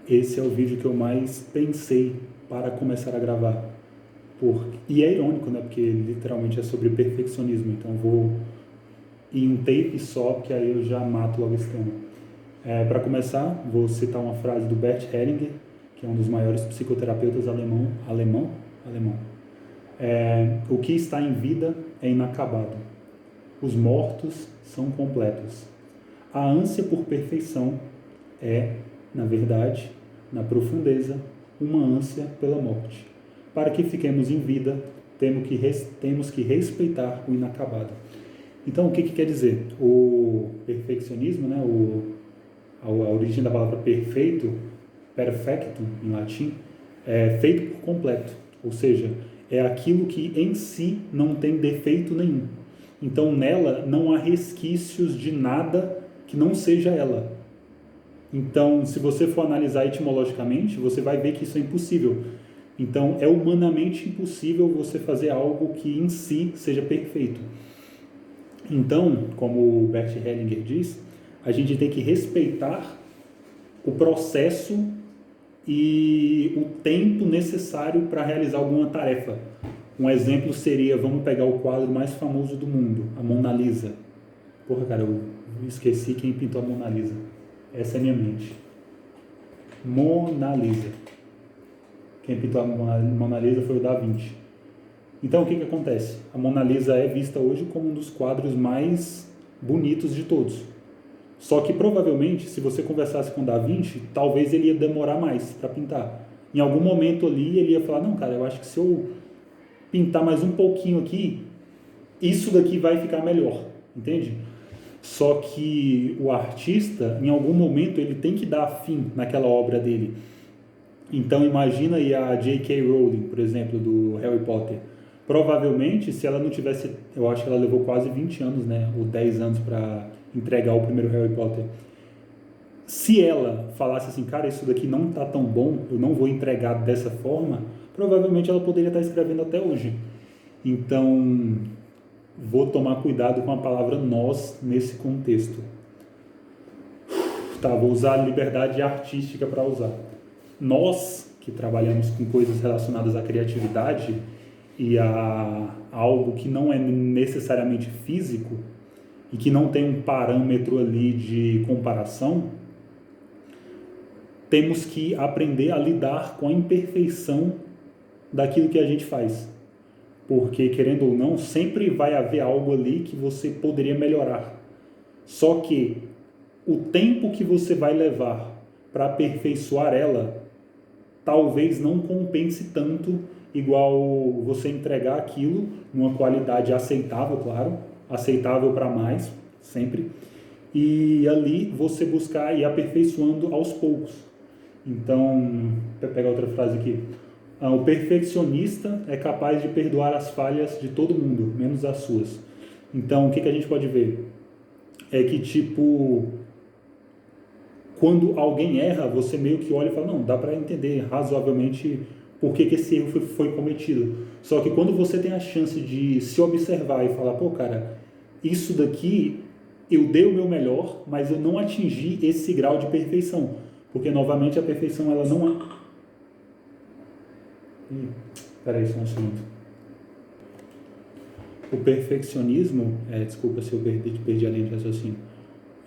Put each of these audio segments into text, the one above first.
esse é o vídeo que eu mais pensei para começar a gravar. E é irônico, né? Porque literalmente é sobre perfeccionismo, então eu vou em um take só, porque aí eu já mato logo esse tema. Para começar, vou citar uma frase do Bert Hellinger, que é um dos maiores psicoterapeutas alemão. O que está em vida é inacabado. Os mortos são completos. A ânsia por perfeição é, na verdade, na profundeza, uma ânsia pela morte. Para que fiquemos em vida, temos que respeitar o inacabado. Então, o que quer dizer? O perfeccionismo, né, a origem da palavra perfeito, perfectum em latim, é feito por completo. Ou seja, é aquilo que em si não tem defeito nenhum. Então, nela não há resquícios de nada que não seja ela. Então, se você for analisar etimologicamente, você vai ver que isso é impossível. Então, é humanamente impossível você fazer algo que em si seja perfeito. Então, como o Bert Hellinger diz, a gente tem que respeitar o processo e o tempo necessário para realizar alguma tarefa. Um exemplo seria, vamos pegar o quadro mais famoso do mundo, a Mona Lisa. Porra, cara, eu esqueci quem pintou a Mona Lisa. Essa é a minha mente. Mona Lisa. Quem pintou a Mona Lisa foi o Da Vinci. Então, o que acontece? A Mona Lisa é vista hoje como um dos quadros mais bonitos de todos. Só que, provavelmente, se você conversasse com o Da Vinci, talvez ele ia demorar mais para pintar. Em algum momento ali, ele ia falar, não, cara, eu acho que se eu pintar mais um pouquinho aqui, isso daqui vai ficar melhor, entende? Só que o artista, em algum momento, ele tem que dar fim naquela obra dele. Então imagina aí a J.K. Rowling, por exemplo, do Harry Potter. Provavelmente, se ela não tivesse, eu acho que ela levou quase 20 anos, né, ou 10 anos para entregar o primeiro Harry Potter. Se ela falasse assim, cara, isso daqui não tá tão bom, eu não vou entregar dessa forma, provavelmente ela poderia estar escrevendo até hoje. Então, vou tomar cuidado com a palavra nós nesse contexto. Tá, vou usar a liberdade artística para usar. Nós, que trabalhamos com coisas relacionadas à criatividade e a algo que não é necessariamente físico e que não tem um parâmetro ali de comparação, temos que aprender a lidar com a imperfeição daquilo que a gente faz. Porque, querendo ou não, sempre vai haver algo ali que você poderia melhorar. Só que o tempo que você vai levar para aperfeiçoar ela talvez não compense tanto igual você entregar aquilo numa qualidade aceitável, claro, aceitável para mais, sempre, e ali você buscar ir aperfeiçoando aos poucos. Então, vou pegar outra frase aqui. O perfeccionista é capaz de perdoar as falhas de todo mundo, menos as suas. Então, o que a gente pode ver? É que, tipo, quando alguém erra, você meio que olha e fala, não, dá para entender razoavelmente por que esse erro foi cometido. Só que quando você tem a chance de se observar e falar, pô, cara, isso daqui eu dei o meu melhor, mas eu não atingi esse grau de perfeição. Porque, novamente, a perfeição, ela não é... Peraí, só um segundo. O perfeccionismo, desculpa se eu perdi a linha de raciocínio,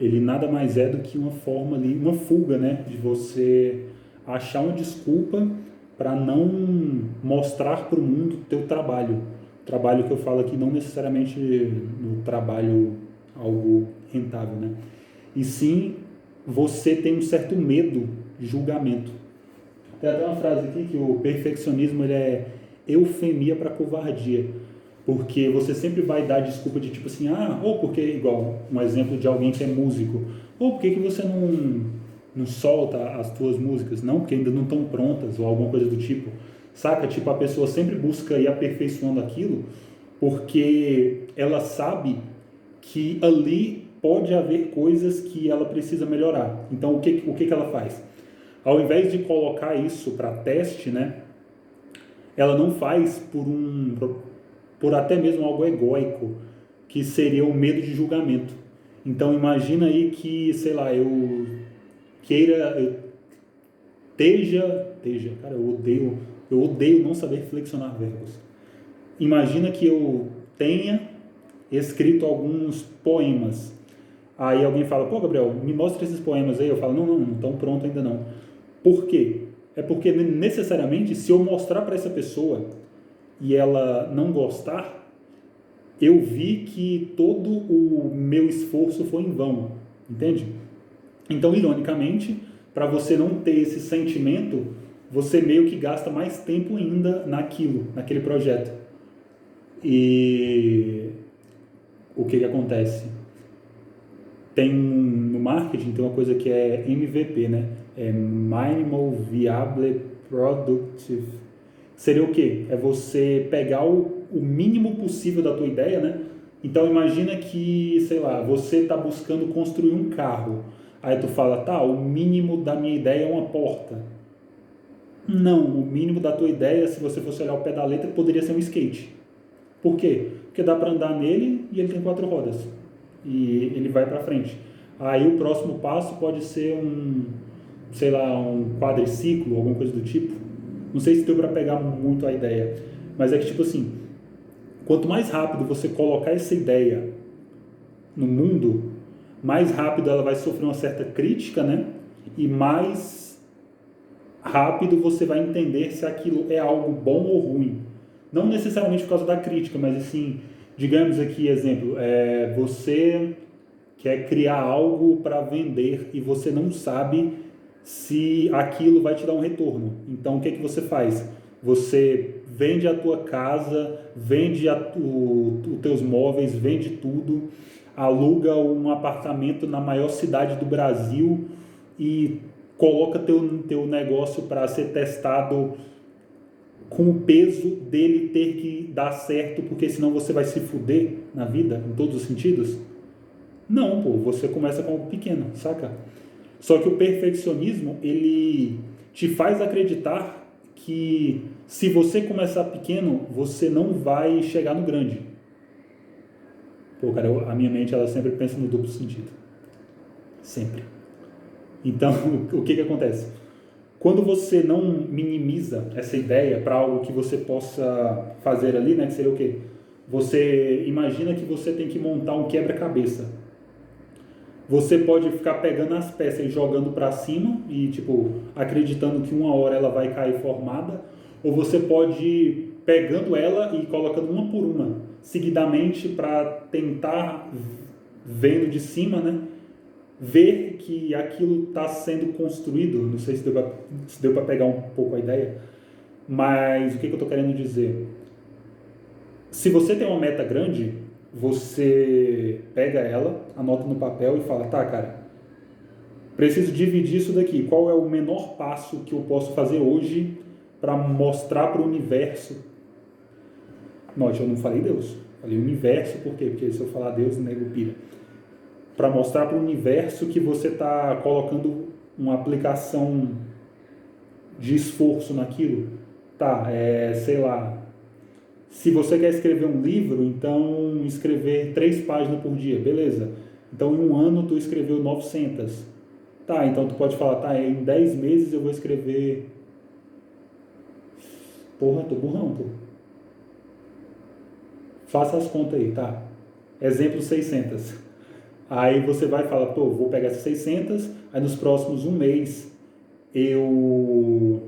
ele nada mais é do que uma forma ali, uma fuga, né, de você achar uma desculpa para não mostrar para o mundo o teu trabalho. Trabalho que eu falo aqui não necessariamente no trabalho algo rentável, né? E sim, você tem um certo medo de julgamento. Tem até uma frase aqui que o perfeccionismo ele é eufemia para covardia. Porque você sempre vai dar desculpa de tipo assim, ou porque, igual um exemplo de alguém que é músico, ou por que você não solta as tuas músicas? Não, porque ainda não estão prontas, ou alguma coisa do tipo. Saca? Tipo, a pessoa sempre busca ir aperfeiçoando aquilo, porque ela sabe que ali pode haver coisas que ela precisa melhorar. Então, o que ela faz? Ao invés de colocar isso para teste, né, ela não faz por até mesmo algo egóico, que seria o medo de julgamento. Então imagina aí que, sei lá, eu Cara, eu odeio não saber flexionar verbos. Imagina que eu tenha escrito alguns poemas. Aí alguém fala, pô, Gabriel, me mostra esses poemas aí. Eu falo, não estão prontos ainda não. Por quê? É porque necessariamente, se eu mostrar para essa pessoa e ela não gostar, eu vi que todo o meu esforço foi em vão, entende? Então, ironicamente, para você não ter esse sentimento, você meio que gasta mais tempo ainda naquele projeto. E o que acontece? No marketing tem uma coisa que é MVP, né? É Minimal Viable Productive. Seria o quê? É você pegar o mínimo possível da tua ideia, né? Então imagina que, sei lá, você está buscando construir um carro. Aí tu fala, tá, o mínimo da minha ideia é uma porta. Não, o mínimo da tua ideia, se você fosse olhar o pé da letra, poderia ser um skate. Por quê? Porque dá para andar nele e ele tem 4 rodas. E ele vai para frente. Aí o próximo passo pode ser um quadriciclo, alguma coisa do tipo. Não sei se deu para pegar muito a ideia, mas é que tipo assim, quanto mais rápido você colocar essa ideia no mundo, mais rápido ela vai sofrer uma certa crítica, né? E mais rápido você vai entender se aquilo é algo bom ou ruim. Não necessariamente por causa da crítica, mas assim, digamos aqui, exemplo, você quer criar algo para vender e você não sabe se aquilo vai te dar um retorno. Então, o que você faz? Você vende a tua casa, vende os teus móveis, vende tudo, aluga um apartamento na maior cidade do Brasil e coloca teu negócio para ser testado com o peso dele ter que dar certo, porque senão você vai se fuder na vida, em todos os sentidos. Não, pô, você começa com algo pequeno, saca? Só que o perfeccionismo, ele te faz acreditar que se você começar pequeno, você não vai chegar no grande. Pô, cara, a minha mente, ela sempre pensa no duplo sentido. Sempre. Então, o que acontece? Quando você não minimiza essa ideia para algo que você possa fazer ali, né, que seria o quê? Você imagina que você tem que montar um quebra-cabeça. Você pode ficar pegando as peças e jogando para cima e, tipo, acreditando que uma hora ela vai cair formada, ou você pode ir pegando ela e colocando uma por uma, seguidamente, para tentar, vendo de cima, né, ver que aquilo está sendo construído. Não sei se deu para pegar um pouco a ideia, mas o que eu estou querendo dizer? Se você tem uma meta grande, você pega ela, anota no papel e fala, tá, cara, preciso dividir isso daqui. Qual é o menor passo que eu posso fazer hoje para mostrar para o universo? Note, eu não falei Deus, falei universo, por quê? Porque se eu falar Deus, o nego pira. Para mostrar para o universo que você está colocando uma aplicação de esforço naquilo. Tá, sei lá, se você quer escrever um livro, então escrever 3 páginas por dia, beleza. Então em um ano tu escreveu 900. Tá, então tu pode falar, tá, em 10 meses eu vou escrever... Porra, tô burrão, pô. Faça as contas aí, tá. Exemplo 600. Aí você vai falar, pô, vou pegar essas 600, aí nos próximos um mês eu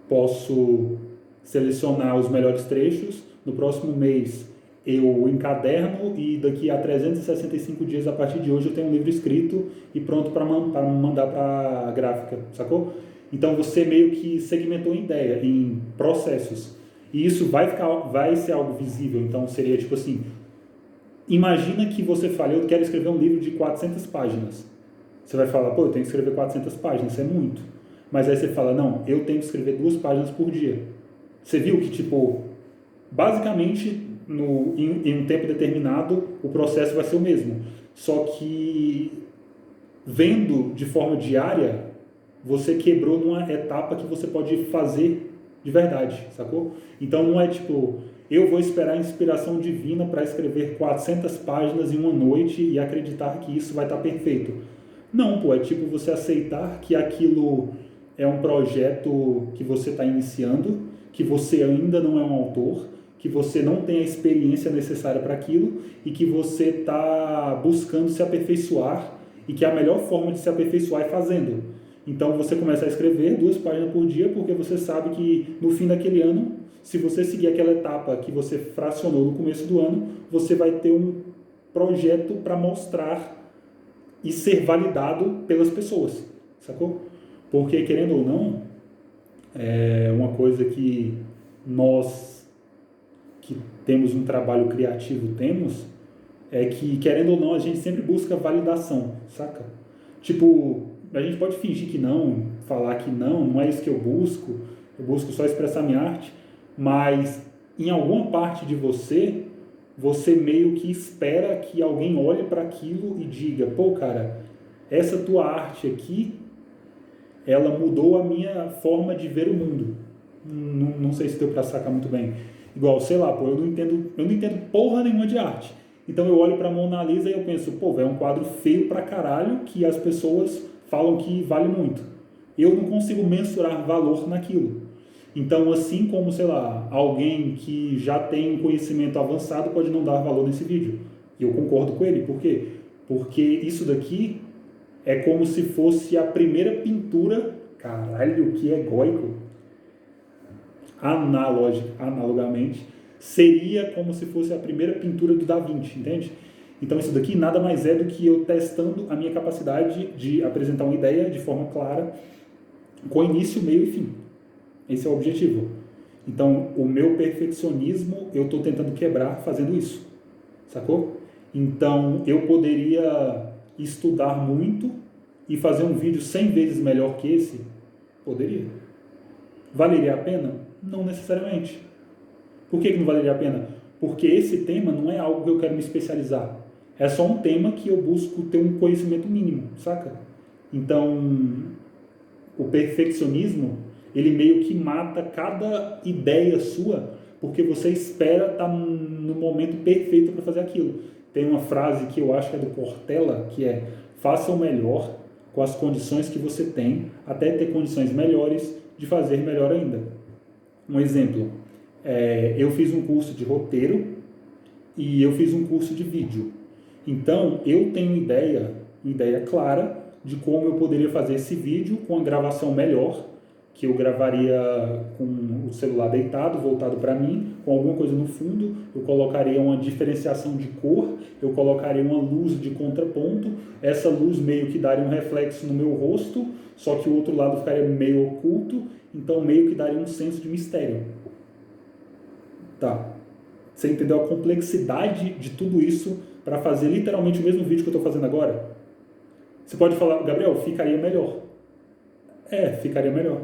posso selecionar os melhores trechos, no próximo mês eu encaderno e daqui a 365 dias a partir de hoje eu tenho um livro escrito e pronto para mandar para a gráfica, sacou? Então você meio que segmentou em ideia, em processos, e isso vai ser algo visível. Então seria tipo assim, imagina que você fala, eu quero escrever um livro de 400 páginas. Você vai falar, pô, eu tenho que escrever 400 páginas, isso é muito. Mas aí você fala, não, eu tenho que escrever 2 páginas por dia. Você viu que, tipo, basicamente, em um tempo determinado, o processo vai ser o mesmo. Só que, vendo de forma diária, você quebrou numa etapa que você pode fazer de verdade, sacou? Então não é tipo, eu vou esperar a inspiração divina para escrever 400 páginas em uma noite e acreditar que isso vai estar perfeito. Não, pô, é tipo você aceitar que aquilo é um projeto que você está iniciando, que você ainda não é um autor, que você não tem a experiência necessária para aquilo e que você está buscando se aperfeiçoar e que a melhor forma de se aperfeiçoar é fazendo. Então você começa a escrever 2 páginas por dia porque você sabe que no fim daquele ano, se você seguir aquela etapa que você fracionou no começo do ano, você vai ter um projeto para mostrar e ser validado pelas pessoas, sacou? Porque, querendo ou não, é uma coisa que nós que temos um trabalho criativo temos, é que, querendo ou não, a gente sempre busca validação, saca? Tipo, a gente pode fingir que não, falar que não é isso que eu busco só expressar minha arte, mas em alguma parte de você, você meio que espera que alguém olhe para aquilo e diga, pô, cara, essa tua arte aqui, ela mudou a minha forma de ver o mundo. Não sei se deu para sacar muito bem. Igual, sei lá, pô, eu não entendo porra nenhuma de arte. Então eu olho pra Mona Lisa e eu penso, pô, é um quadro feio pra caralho que as pessoas falam que vale muito. Eu não consigo mensurar valor naquilo. Então, assim como, sei lá, alguém que já tem um conhecimento avançado pode não dar valor nesse vídeo. E eu concordo com ele. Por quê? Porque isso daqui é como se fosse a primeira pintura, caralho, que egóico, analogamente, seria como se fosse a primeira pintura do Da Vinci, entende? Então isso daqui nada mais é do que eu testando a minha capacidade de apresentar uma ideia de forma clara, com início, meio e fim. Esse é o objetivo. Então o meu perfeccionismo eu estou tentando quebrar fazendo isso, sacou? Então eu poderia estudar muito e fazer um vídeo 100 vezes melhor que esse? Poderia. Valeria a pena? Não necessariamente. Por que não valeria a pena? Porque esse tema não é algo que eu quero me especializar. É só um tema que eu busco ter um conhecimento mínimo, saca? Então, o perfeccionismo, ele meio que mata cada ideia sua, porque você espera estar no momento perfeito para fazer aquilo. Tem uma frase que eu acho que é do Cortella, que é: faça o melhor com as condições que você tem, até ter condições melhores de fazer melhor ainda. Um exemplo, eu fiz um curso de roteiro e eu fiz um curso de vídeo. Então, eu tenho ideia clara de como eu poderia fazer esse vídeo com a gravação melhor, que eu gravaria com o celular deitado, voltado para mim, com alguma coisa no fundo, eu colocaria uma diferenciação de cor, eu colocaria uma luz de contraponto, essa luz meio que daria um reflexo no meu rosto, só que o outro lado ficaria meio oculto, então meio que daria um senso de mistério. Tá. Você entendeu a complexidade de tudo isso para fazer literalmente o mesmo vídeo que eu estou fazendo agora? Você pode falar, Gabriel, ficaria melhor. Ficaria melhor.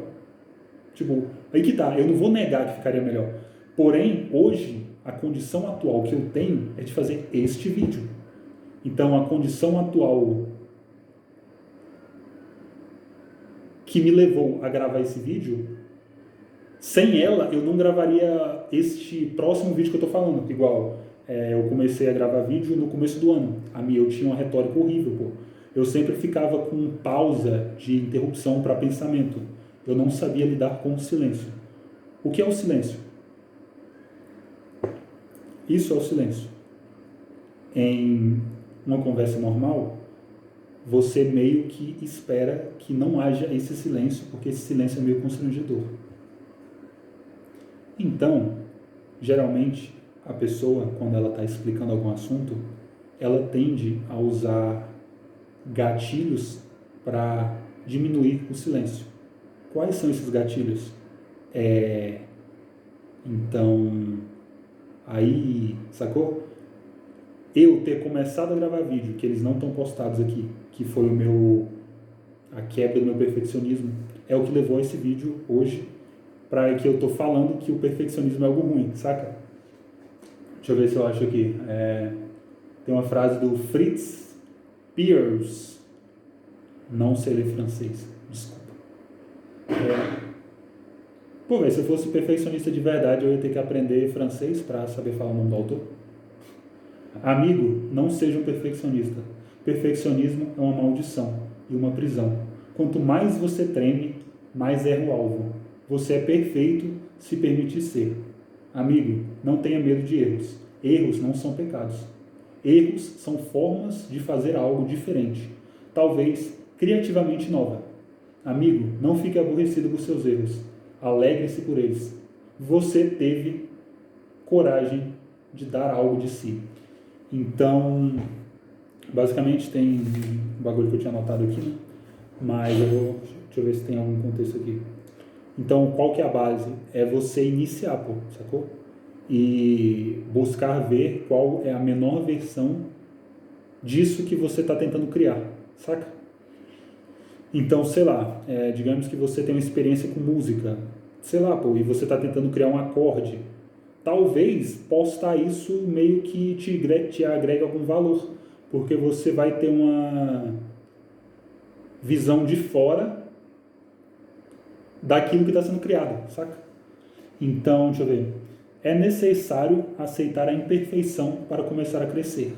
Tipo, aí que tá, eu não vou negar que ficaria melhor. Porém, hoje, a condição atual que eu tenho é de fazer este vídeo. Então, a condição atual que me levou a gravar esse vídeo, sem ela, eu não gravaria este próximo vídeo que eu tô falando. Igual, eu comecei a gravar vídeo no começo do ano. Eu tinha uma retórica horrível, pô. Eu sempre ficava com pausa de interrupção para pensamento. Eu não sabia lidar com o silêncio. O que é o silêncio? Isso é o silêncio. Em uma conversa normal, você meio que espera que não haja esse silêncio, porque esse silêncio é meio constrangedor. Então, geralmente, a pessoa, quando ela está explicando algum assunto, ela tende a usar gatilhos para diminuir o silêncio. Quais são esses gatilhos? Então, aí, sacou? Eu ter começado a gravar vídeo, que eles não estão postados aqui, que foi a quebra do meu perfeccionismo, é o que levou a esse vídeo hoje, para que eu tô falando que o perfeccionismo é algo ruim, saca? Deixa eu ver se eu acho aqui. Tem uma frase do Fritz Perls, não sei ler francês, desculpa. Pô, velho, se eu fosse perfeccionista de verdade, eu ia ter que aprender francês para saber falar o nome do autor. Amigo, não seja um perfeccionista. Perfeccionismo é uma maldição e uma prisão. Quanto mais você treme, mas erra o alvo. Você é perfeito se permitir ser. Amigo, não tenha medo de erros. Erros não são pecados. Erros são formas de fazer algo diferente, talvez criativamente nova. Amigo, não fique aborrecido por seus erros. Alegre-se por eles. Você teve coragem de dar algo de si. Então, basicamente tem um bagulho que eu tinha anotado aqui, né? Mas deixa eu ver se tem algum contexto aqui. Então, qual que é a base? É você iniciar, pô, sacou? E buscar ver qual é a menor versão disso que você está tentando criar, saca? Então, sei lá, digamos que você tem uma experiência com música, sei lá, pô, e você está tentando criar um acorde. Talvez postar isso meio que te agrega algum valor, porque você vai ter uma visão de fora daquilo que está sendo criado, saca? Então, deixa eu ver. É necessário aceitar a imperfeição para começar a crescer.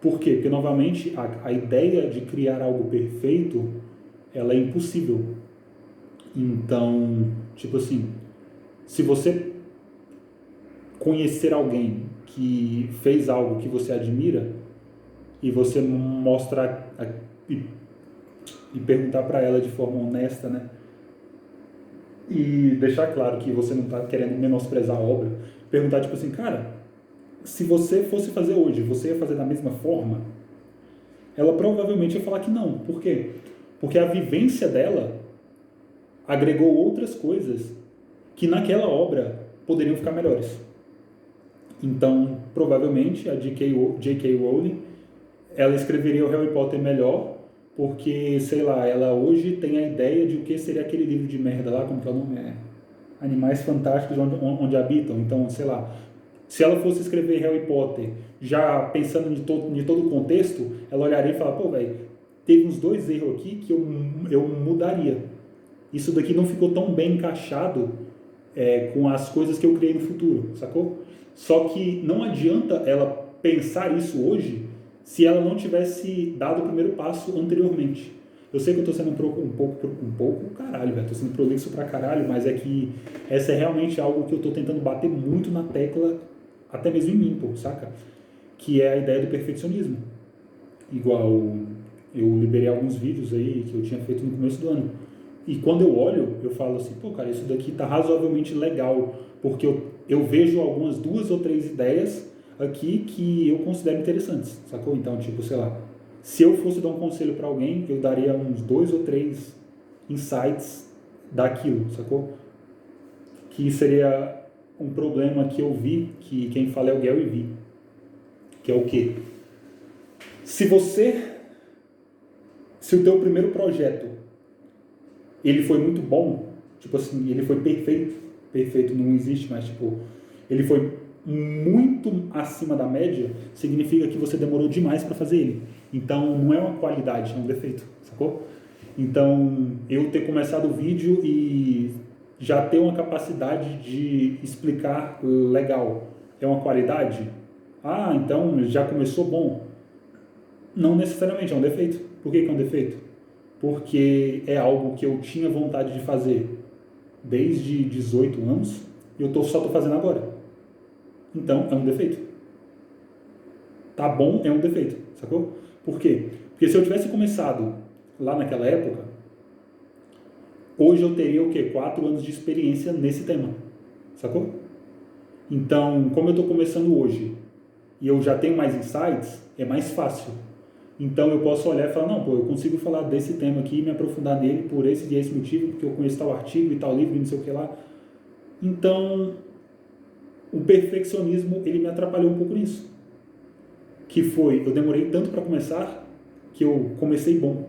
Por quê? Porque, novamente, a ideia de criar algo perfeito, ela é impossível. Então, tipo assim, se você conhecer alguém que fez algo que você admira e você mostrar e perguntar para ela de forma honesta, né? E deixar claro que você não está querendo menosprezar a obra, perguntar tipo assim, cara, se você fosse fazer hoje, você ia fazer da mesma forma? Ela provavelmente ia falar que não. Por quê? Porque a vivência dela agregou outras coisas que naquela obra poderiam ficar melhores. Então, provavelmente, a J.K. Rowling, ela escreveria o Harry Potter melhor, porque, sei lá, ela hoje tem a ideia de o que seria aquele livro de merda lá, como que é o nome? Animais Fantásticos onde habitam. Então, sei lá, se ela fosse escrever Harry Potter, já pensando em todo o contexto, ela olharia e falaria, pô, velho, teve uns 2 erros aqui que eu mudaria. Isso daqui não ficou tão bem encaixado com as coisas que eu criei no futuro, sacou? Só que não adianta ela pensar isso hoje se ela não tivesse dado o primeiro passo anteriormente. Eu sei que eu tô sendo um pouco caralho, velho. Tô sendo prolixo pra caralho, mas é que essa é realmente algo que eu tô tentando bater muito na tecla, até mesmo em mim, pô, saca? Que é a ideia do perfeccionismo. Igual eu liberei alguns vídeos aí que eu tinha feito no começo do ano. E quando eu olho, eu falo assim, pô, cara, isso daqui tá razoavelmente legal, porque eu vejo algumas 2 ou 3 ideias aqui que eu considero interessantes, sacou? Então, tipo, sei lá, se eu fosse dar um conselho para alguém, eu daria uns 2 ou 3 insights daquilo, sacou? Que seria um problema que eu vi, que quem fala é o Gary Vee, que é o quê? Se o teu primeiro projeto, ele foi muito bom, tipo assim, ele foi perfeito não existe, mas tipo, ele foi muito acima da média, significa que você demorou demais para fazer ele. Então, não é uma qualidade, é um defeito, sacou? Então, eu ter começado o vídeo e já ter uma capacidade de explicar legal, é uma qualidade? Ah, então já começou bom. Não necessariamente, é um defeito. Por que é um defeito? Porque é algo que eu tinha vontade de fazer desde 18 anos e eu só estou fazendo agora. Então, é um defeito. Tá bom, é um defeito, sacou? Por quê? Porque se eu tivesse começado lá naquela época, hoje eu teria o quê? 4 anos de experiência nesse tema, sacou? Então, como eu estou começando hoje e eu já tenho mais insights, é mais fácil. Então eu posso olhar e falar, não, pô, eu consigo falar desse tema aqui e me aprofundar nele por esse e esse motivo, porque eu conheço tal artigo e tal livro e não sei o que lá. Então, o perfeccionismo, ele me atrapalhou um pouco nisso. Que foi, eu demorei tanto para começar, que eu comecei bom.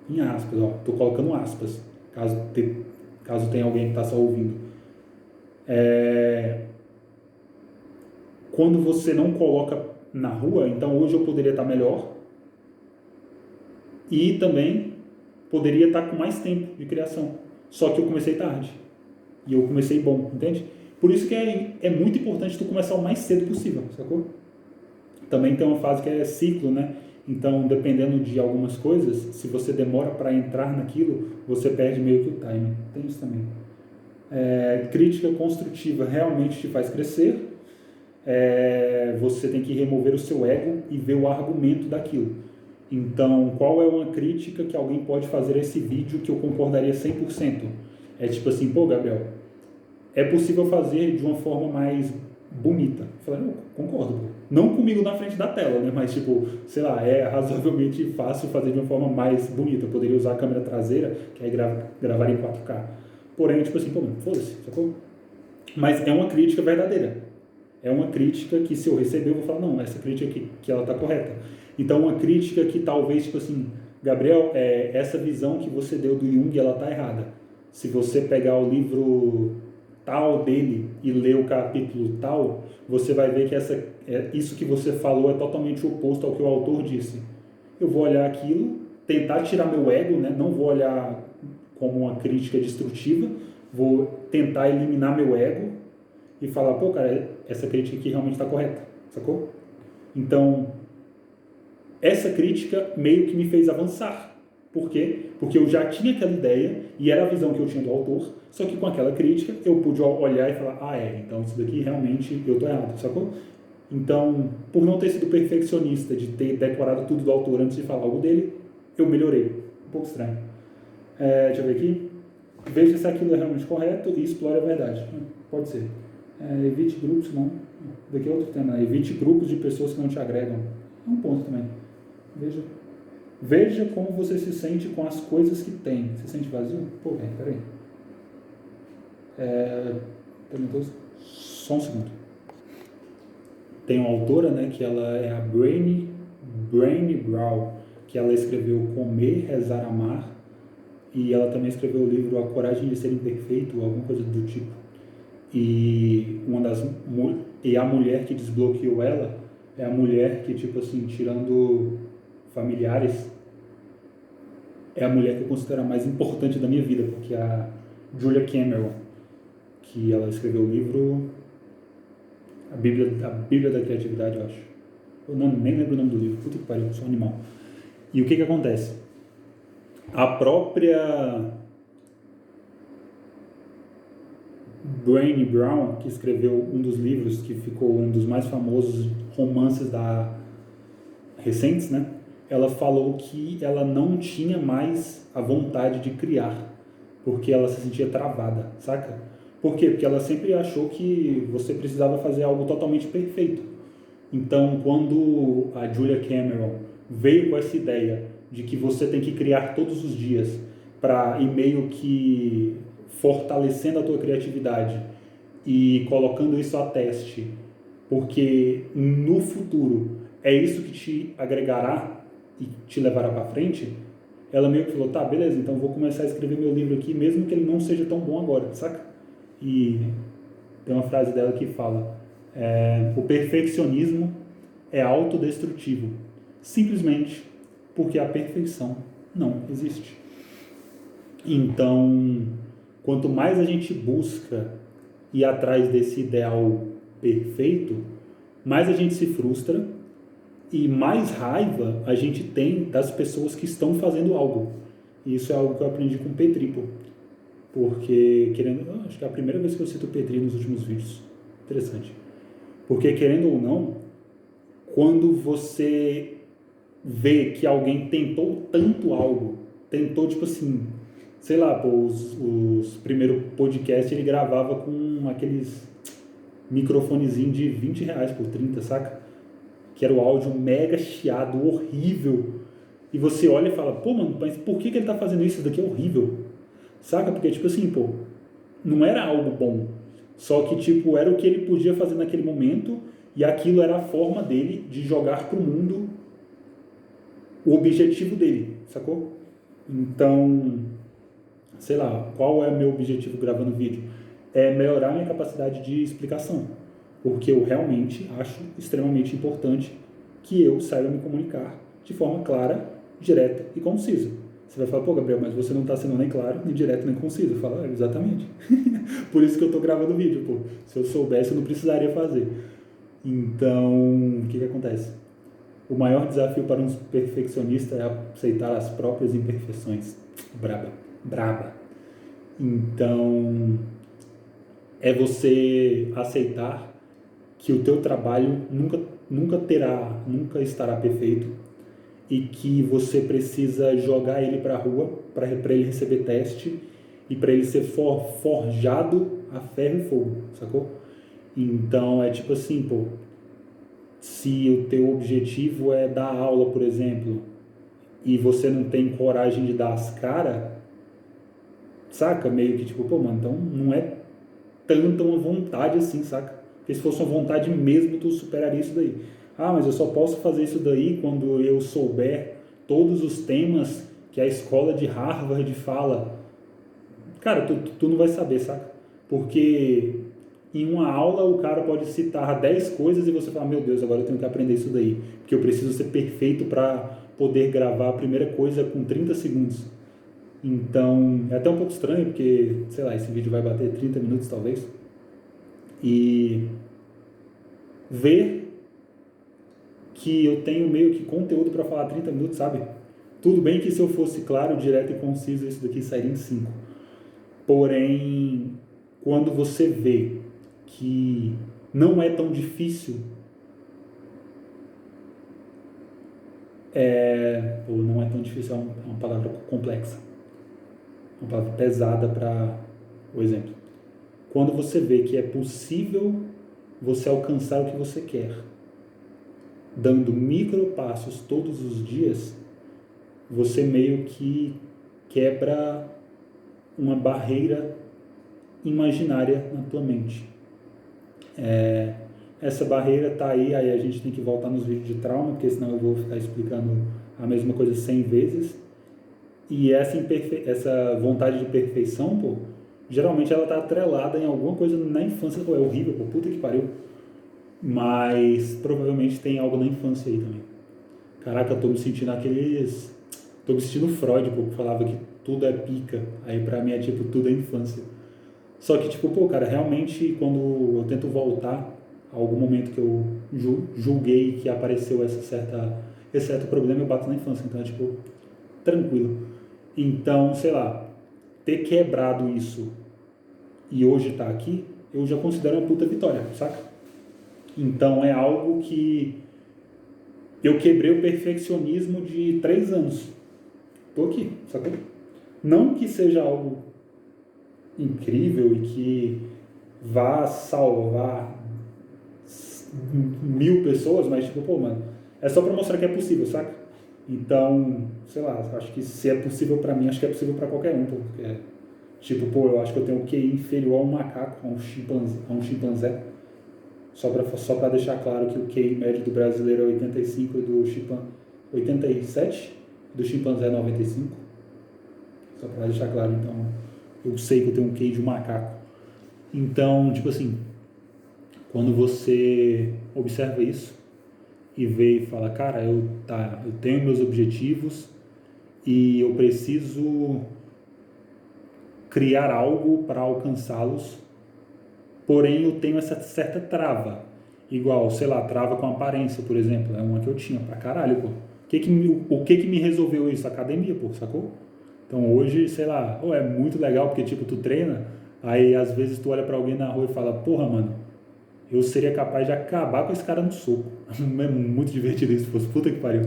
Em aspas, ó, tô colocando aspas, caso tenha alguém que está só ouvindo. Quando você não coloca na rua, então hoje eu poderia estar melhor e também poderia estar com mais tempo de criação. Só que eu comecei tarde e eu comecei bom, entende? Por isso que é muito importante tu começar o mais cedo possível, sacou? Também tem uma fase que é ciclo, né? Então, dependendo de algumas coisas, se você demora para entrar naquilo, você perde meio que o time. Tem isso também. Crítica construtiva realmente te faz crescer. Você tem que remover o seu ego e ver o argumento daquilo. Então, qual é uma crítica que alguém pode fazer a esse vídeo que eu concordaria 100%? É tipo assim, pô, Gabriel, é possível fazer de uma forma mais bonita. Eu falei, não, concordo. Pô. Não comigo na frente da tela, né? Mas, tipo, sei lá, é razoavelmente fácil fazer de uma forma mais bonita. Eu poderia usar a câmera traseira, que aí gravar em 4K. Porém, tipo assim, pô, foda-se, sacou? Mas é uma crítica verdadeira. É uma crítica que, se eu receber, eu vou falar, não, essa crítica aqui, que ela tá correta. Então, uma crítica que talvez, tipo assim, Gabriel, essa visão que você deu do Jung, ela tá errada. Se você pegar o livro tal dele e ler o capítulo tal, você vai ver que isso que você falou é totalmente oposto ao que o autor disse. Eu vou olhar aquilo, tentar tirar meu ego, né? Não vou olhar como uma crítica destrutiva, vou tentar eliminar meu ego e falar, pô, cara, essa crítica aqui realmente está correta, sacou? Então, essa crítica meio que me fez avançar. Por quê? Porque eu já tinha aquela ideia e era a visão que eu tinha do autor, só que com aquela crítica eu pude olhar e falar, então isso daqui realmente eu tô errado, sacou? Então, por não ter sido perfeccionista, de ter decorado tudo do autor antes de falar algo dele, eu melhorei. Um pouco estranho. Deixa eu ver aqui. Veja se aquilo é realmente correto e explore a verdade. Pode ser. Evite grupos, não. Daqui é outro tema. Evite grupos de pessoas que não te agregam. É um ponto também. Veja como você se sente com as coisas que tem. Se sente vazio? Pô, peraí. Só um segundo. Tem uma autora, né, que ela é a Brené Brown, que ela escreveu Comer, Rezar, Amar, e ela também escreveu o livro A Coragem de Ser Imperfeito, alguma coisa do tipo. E a mulher que desbloqueou ela é a mulher que, tipo assim, tirando familiares, é a mulher que eu considero a mais importante da minha vida, porque é a Julia Cameron, que ela escreveu o livro a Bíblia da Criatividade, eu acho. Eu nem lembro o nome do livro, puta que pariu, sou um animal. E o que acontece? A própria Brené Brown, que escreveu um dos livros que ficou um dos mais famosos romances recentes, né? Ela falou que ela não tinha mais a vontade de criar, porque ela se sentia travada, saca? Por quê? Porque ela sempre achou que você precisava fazer algo totalmente perfeito. Então, quando a Julia Cameron veio com essa ideia de que você tem que criar todos os dias para ir meio que fortalecendo a tua criatividade e colocando isso a teste, porque no futuro é isso que te agregará e te levará para frente, ela meio que falou, tá, beleza, então vou começar a escrever meu livro aqui, mesmo que ele não seja tão bom agora, saca? E tem uma frase dela que fala, o perfeccionismo é autodestrutivo, simplesmente porque a perfeição não existe. Então, quanto mais a gente busca ir atrás desse ideal perfeito, mais a gente se frustra e mais raiva a gente tem das pessoas que estão fazendo algo. E isso é algo que eu aprendi com o Petri, porque, acho que é a primeira vez que eu cito o Petri nos últimos vídeos. Interessante. Porque, querendo ou não, quando você vê que alguém tentou tanto algo, tentou, tipo assim, sei lá, os primeiros podcasts ele gravava com aqueles microfonezinhos de R$20 por 30, saca? Que era o áudio mega chiado, horrível. E você olha e fala, pô, mano, mas por que ele tá fazendo isso? Isso daqui é horrível. Saca? Porque, tipo assim, não era algo bom. Só que, tipo, era o que ele podia fazer naquele momento e aquilo era a forma dele de jogar pro mundo o objetivo dele, sacou? Então, sei lá, qual é o meu objetivo gravando vídeo? É melhorar minha capacidade de explicação, porque eu realmente acho extremamente importante que eu saiba me comunicar de forma clara, direta e concisa. Você vai falar, pô, Gabriel, mas você não está sendo nem claro, nem direto, nem conciso. Eu falo, exatamente. Por isso que eu estou gravando o vídeo, Se eu soubesse, eu não precisaria fazer. Então, o que acontece? O maior desafio para um perfeccionista é aceitar as próprias imperfeições. Braba, braba. Então, é você aceitar que o teu trabalho nunca estará perfeito e que você precisa jogar ele para a rua para ele receber teste e para ele ser forjado a ferro e fogo, sacou? Então, é tipo assim, pô, se o teu objetivo é dar aula, por exemplo, e você não tem coragem de dar as caras, saca? Meio que tipo, pô, mano, então não é tanta uma vontade assim, saca? Porque se fosse uma vontade mesmo, tu superaria isso daí. Ah, mas eu só posso fazer isso daí quando eu souber todos os temas que a escola de Harvard fala. Cara, tu não vai saber, saca? Porque em uma aula o cara pode citar 10 coisas e você fala, meu Deus, agora eu tenho que aprender isso daí. Porque eu preciso ser perfeito para poder gravar a primeira coisa com 30 segundos. Então, é até um pouco estranho, porque, sei lá, esse vídeo vai bater 30 minutos talvez. E ver que eu tenho meio que conteúdo para falar 30 minutos, sabe? Tudo bem que se eu fosse claro, direto e conciso, isso daqui sairia em 5. Porém, quando você vê que não é tão difícil, ou não é tão difícil, é uma palavra complexa, uma palavra pesada para o exemplo. Quando você vê que é possível você alcançar o que você quer, dando micropassos todos os dias, você meio que quebra uma barreira imaginária na tua mente. Essa barreira está aí a gente tem que voltar nos vídeos de trauma, porque senão eu vou ficar explicando a mesma coisa 100 vezes. E essa vontade de perfeição, pô, geralmente ela está atrelada em alguma coisa na infância. Pô, é horrível, pô, puta que pariu. Mas provavelmente tem algo na infância aí também. Caraca, eu tô me sentindo tô me sentindo Freud, pô, que falava que tudo é pica. Aí pra mim é tipo, tudo é infância. Só que, tipo, pô, cara, realmente quando eu tento voltar a algum momento que eu julguei que apareceu esse certo problema, eu bato na infância. Então é tipo, tranquilo. Então, sei lá, ter quebrado isso e hoje tá aqui, eu já considero uma puta vitória, saca? Então é algo que eu quebrei o perfeccionismo de 3 anos. Tô aqui, sacou? Não que seja algo incrível e que vá salvar 1000 pessoas, mas tipo, pô, mano, é só pra mostrar que é possível, saca? Então, sei lá, acho que se é possível pra mim, acho que é possível pra qualquer um, porque, tipo, pô, eu acho que eu tenho um QI inferior a um macaco, a um chimpanzé. Só pra deixar claro que o QI médio do brasileiro é 85 e do chimpanzé 87, do chimpanzé 95. Só pra deixar claro, então, eu sei que eu tenho um QI de um macaco. Então, tipo assim, quando você observa isso e vê e fala, cara, eu tenho meus objetivos e eu preciso criar algo para alcançá-los, porém eu tenho essa certa trava. Igual, sei lá, trava com aparência, por exemplo, é uma que eu tinha pra caralho, pô. O que me resolveu isso? Academia, pô, sacou? Então hoje, sei lá, é muito legal porque tipo, tu treina, aí às vezes tu olha pra alguém na rua e fala, porra, mano, eu seria capaz de acabar com esse cara no soco. É muito divertido isso, fosse puta que pariu.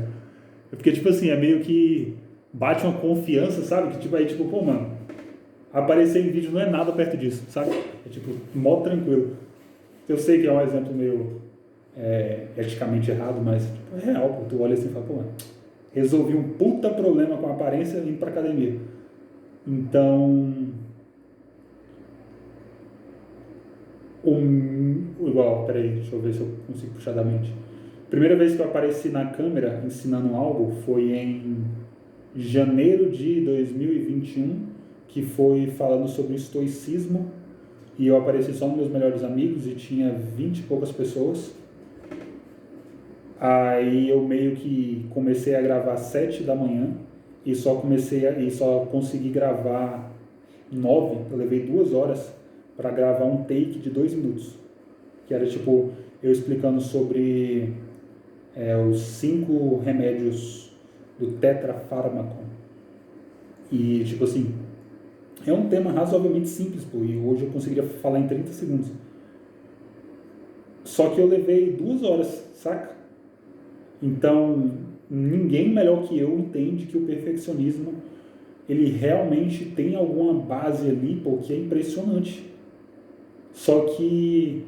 É porque, tipo assim, é meio que bate uma confiança, sabe? Que tipo, aí, tipo, pô, mano, aparecer em vídeo não é nada perto disso, sabe? É tipo, modo tranquilo. Eu sei que é um exemplo meio eticamente errado, mas tipo, é real, pô. Tu olha assim e fala, pô, mano, resolvi um puta problema com a aparência indo pra academia. Então, igual, peraí, deixa eu ver se eu consigo puxar da mente. Primeira vez que eu apareci na câmera ensinando algo foi em janeiro de 2021, que foi falando sobre o estoicismo, e eu apareci só nos meus melhores amigos e tinha 20 e poucas pessoas. Aí eu meio que comecei a gravar às 7 da manhã e só consegui gravar 9. Eu levei 2 horas para gravar um take de 2 minutos, que era tipo eu explicando sobre os 5 remédios do tetrafármaco. E, tipo assim, é um tema razoavelmente simples, pô, e hoje eu conseguiria falar em 30 segundos. Só que eu levei 2 horas, saca? Então, ninguém melhor que eu entende que o perfeccionismo, ele realmente tem alguma base ali, pô, que é impressionante. Só que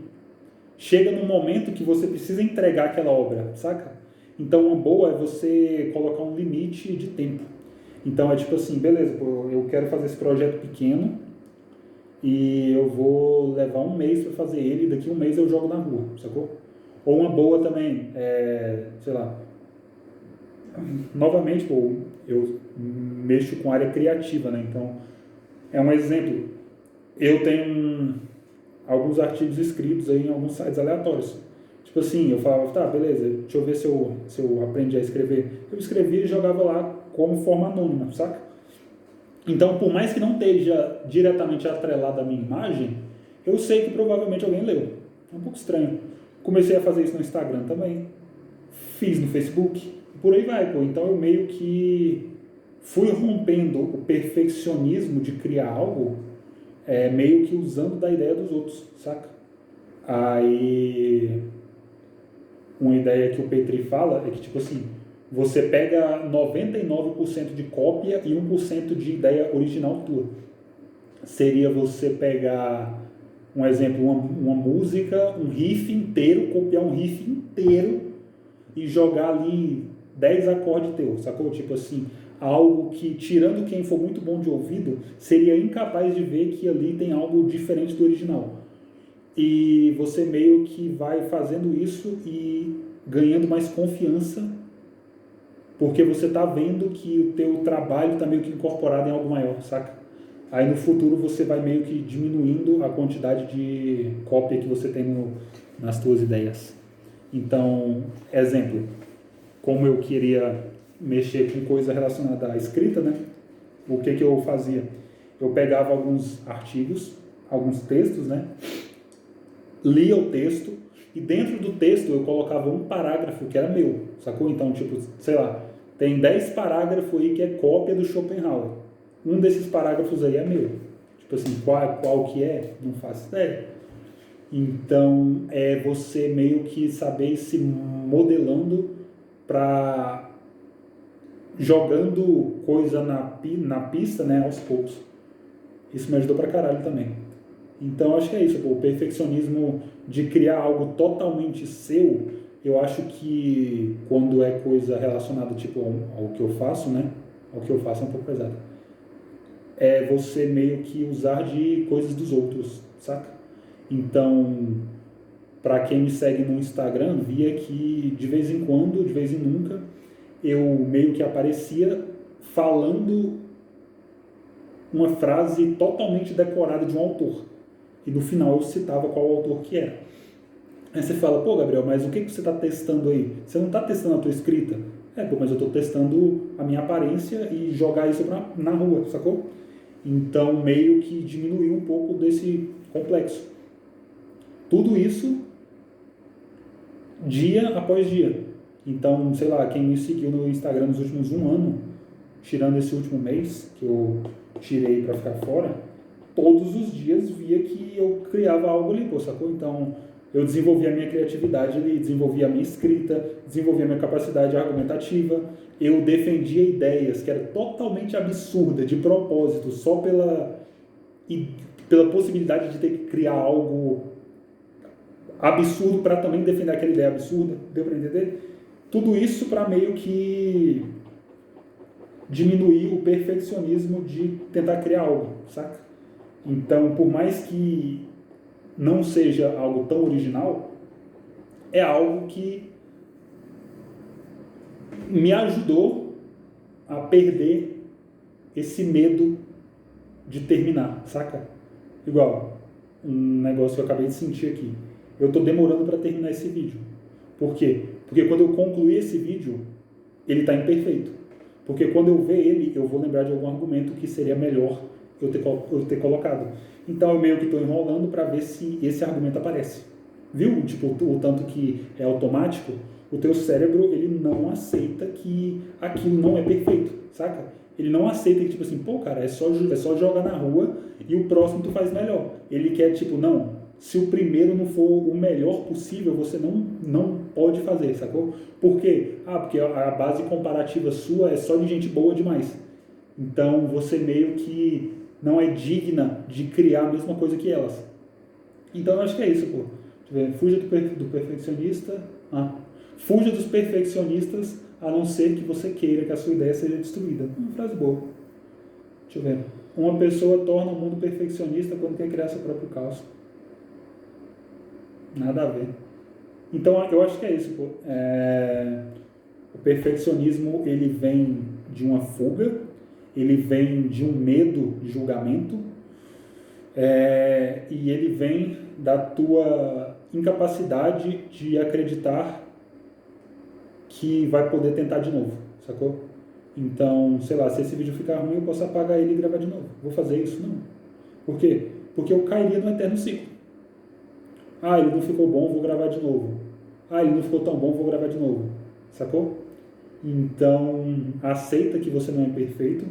chega num momento que você precisa entregar aquela obra, saca? Então, uma boa é você colocar um limite de tempo. Então, é tipo assim, beleza, pô, eu quero fazer esse projeto pequeno e eu vou levar 1 mês para fazer ele, e daqui 1 mês eu jogo na rua, sacou? Ou uma boa também, sei lá, novamente, pô, eu mexo com área criativa, né? Então, é um exemplo. Eu tenho alguns artigos escritos aí em alguns sites aleatórios. Tipo assim, eu falava, tá, beleza, deixa eu ver se eu aprendi a escrever. Eu escrevia e jogava lá como forma anônima, saca? Então, por mais que não esteja diretamente atrelado à minha imagem, eu sei que provavelmente alguém leu. É um pouco estranho. Comecei a fazer isso no Instagram também. Fiz no Facebook. Por aí vai, pô. Então eu meio que fui rompendo o perfeccionismo de criar algo, meio que usando da ideia dos outros, saca? Aí, uma ideia que o Petri fala é que, tipo assim, você pega 99% de cópia e 1% de ideia original tua. Seria você pegar, um exemplo, uma música, um riff inteiro, copiar um riff inteiro e jogar ali 10 acordes teus, sacou? Tipo assim, algo que, tirando quem for muito bom de ouvido, seria incapaz de ver que ali tem algo diferente do original. E você meio que vai fazendo isso e ganhando mais confiança, porque você tá vendo que o teu trabalho tá meio que incorporado em algo maior, saca? Aí no futuro você vai meio que diminuindo a quantidade de cópia que você tem nas tuas ideias. Então, exemplo, como eu queria mexer com coisa relacionada à escrita, né? O que eu fazia? Eu pegava alguns artigos, alguns textos, né? Lia o texto e dentro do texto eu colocava um parágrafo que era meu, sacou? Então, tipo, sei lá, tem 10 parágrafos aí que é cópia do Schopenhauer. Um desses parágrafos aí é meu. Tipo assim, qual que é? Não faço ideia. Então, é você meio que saber se modelando para jogando coisa na pista, né, aos poucos. Isso me ajudou pra caralho também. Então, acho que é isso, pô, o perfeccionismo de criar algo totalmente seu, eu acho que quando é coisa relacionada, tipo, ao que eu faço, né, ao que eu faço é um pouco pesado. É você meio que usar de coisas dos outros, saca? Então, para quem me segue no Instagram, via que de vez em quando, de vez em nunca, eu meio que aparecia falando uma frase totalmente decorada de um autor. E no final eu citava qual autor que era. Aí você fala, pô, Gabriel, mas o que você está testando aí? Você não está testando a tua escrita? Pô, mas eu estou testando a minha aparência e jogar isso na rua, sacou? Então, meio que diminuiu um pouco desse complexo. Tudo isso dia após dia. Então, sei lá, quem me seguiu no Instagram nos últimos 1 ano, tirando esse último mês, que eu tirei para ficar fora, todos os dias via que eu criava algo ali, pô, sacou? Então, eu desenvolvi a minha criatividade ali, desenvolvi a minha escrita, desenvolvi a minha capacidade argumentativa, eu defendia ideias que era totalmente absurda, de propósito, só pela possibilidade de ter que criar algo absurdo para também defender aquela ideia absurda, deu para entender? Tudo isso para meio que diminuir o perfeccionismo de tentar criar algo, saca? Então, por mais que não seja algo tão original, é algo que me ajudou a perder esse medo de terminar, saca? Igual, um negócio que eu acabei de sentir aqui. Eu estou demorando para terminar esse vídeo. Por quê? Porque quando eu concluir esse vídeo, ele está imperfeito. Porque quando eu ver ele, eu vou lembrar de algum argumento que seria melhor eu ter colocado. Então eu meio que estou enrolando para ver se esse argumento aparece. Viu? Tipo, o tanto que é automático. O teu cérebro, ele não aceita que aquilo não é perfeito, saca? Ele não aceita que, tipo assim, pô, cara, é só jogar na rua e o próximo tu faz melhor. Ele quer, tipo, não, se o primeiro não for o melhor possível, você não pode fazer, sacou? Por quê? Porque a base comparativa sua é só de gente boa demais. Então, você meio que não é digna de criar a mesma coisa que elas. Então, eu acho que é isso, pô. Deixa eu ver. Fuja do perfeccionista. Fuja dos perfeccionistas, a não ser que você queira que a sua ideia seja destruída. Uma frase boa. Deixa eu ver. Uma pessoa torna o mundo perfeccionista quando quer criar seu próprio caos. Nada a ver. Então, eu acho que é isso, pô. O perfeccionismo, ele vem de uma fuga, ele vem de um medo de julgamento, e ele vem da tua incapacidade de acreditar que vai poder tentar de novo, sacou? Então, sei lá, se esse vídeo ficar ruim, eu posso apagar ele e gravar de novo. Vou fazer isso? Não. Por quê? Porque eu cairia no eterno ciclo. Ele não ficou bom, vou gravar de novo. Ele não ficou tão bom, vou gravar de novo. Sacou? Então, aceita que você não é perfeito.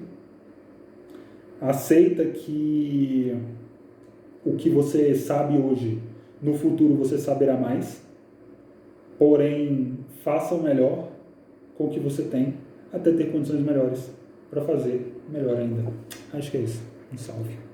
Aceita que o que você sabe hoje, no futuro você saberá mais. Porém, faça o melhor com o que você tem, até ter condições melhores para fazer melhor ainda. Acho que é isso. Um salve.